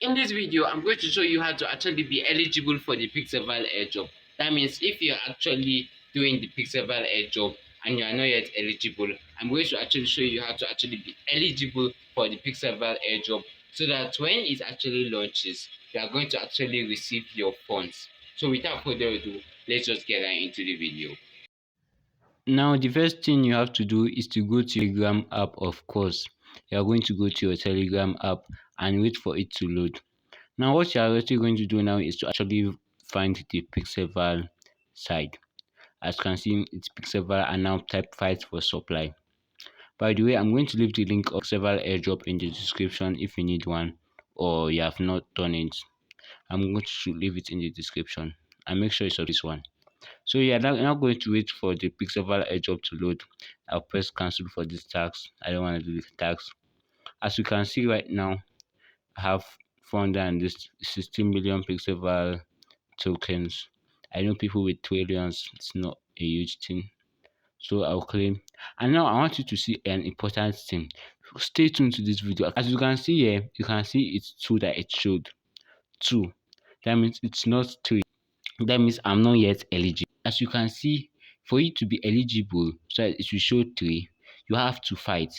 In this video, I'm going to show you how to actually be eligible for the Pixelval airdrop. That means if you're actually doing the Pixelval airdrop and you are not yet eligible, I'm going to actually show you how to actually be eligible for the Pixelval airdrop so that when it actually launches, you are going to actually receive your funds. So without further ado, let's just get right into the video. Now, the first thing you have to do is to go to your Telegram app, of course. You are going to go to your Telegram app and wait for it to load. Now, what you are actually going to do now is to actually find the Pixelval side. As you can see, it's Pixelval and now type fight for supply. By the way, I'm going to leave the link of Pixelval airdrop in the description if you need one or you have not done it. I'm going to leave it in the description and make sure you subscribe this one. So yeah, now going to wait for the Pixelval airdrop to load. I'll press cancel for this tax. I don't want to do this tax. As you can see right now, I have 460 million Pixelval tokens. I know people with trillions, it's not a huge thing. So I'll claim. And now I want you to see an important thing. Stay tuned to this video. As you can see here, you can see it's 2 that it showed. 2. That means it's not 3. That means I'm not yet eligible. As you can see, for you to be eligible, so that it will show 3, you have to fight.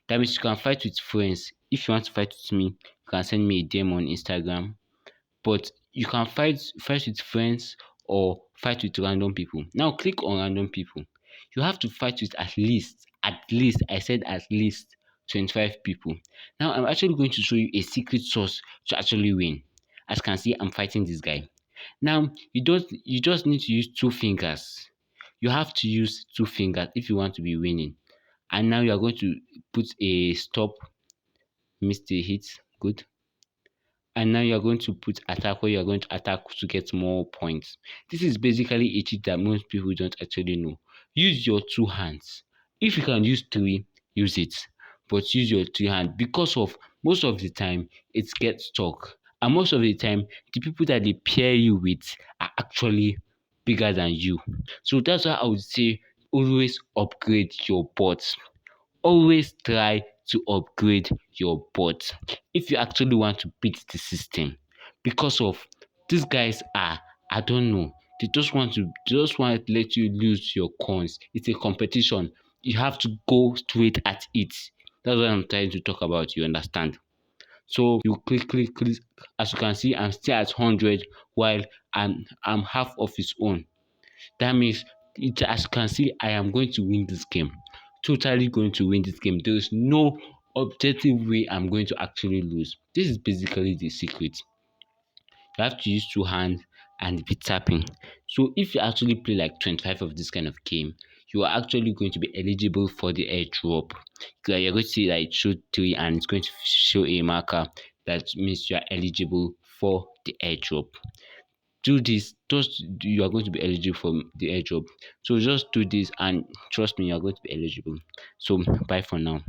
That means you can fight with friends. If you want to fight with me, you can send me a DM on Instagram. But you can fight with friends or fight with random people. Now click on random people. You have to fight with at least I said at least 25 people. Now I'm actually going to show you a secret source to actually win. As you can see, I'm fighting this guy. Now you just need to use 2 fingers. You have to use 2 fingers if you want to be winning. And now you are going to put a stop, missed the hit, good. And now you are going to put attack where you are going to attack to get more points. This is basically a cheat that most people don't actually know. Use your 2 hands. If you can use 3, use it. But use your 3 hands because of most of the time it gets stuck. And most of the time, the people that they pair you with are actually bigger than you. So that's why I would say always upgrade your bots. Always try to upgrade your bot if you actually want to beat the system, because of these guys are, I don't know, they just want to let you lose your coins. It's a competition. You have to go straight at it. That's what I'm trying to talk about, you understand? So you click. As you can see, I'm still at 100 while I'm half of his own. That means, as you can see, I am going to win this game. Totally going to win this game. There is no objective way I'm going to actually lose. This is basically the secret. You have to use 2 hands and be tapping. So if you actually play like 25 of this kind of game, you are actually going to be eligible for the airdrop. You're going to see that it showed 3 and it's going to show a marker that means you are eligible for the airdrop. Do this, just you are going to be eligible for the airdrop. So just do this and trust me, you are going to be eligible. So bye for now.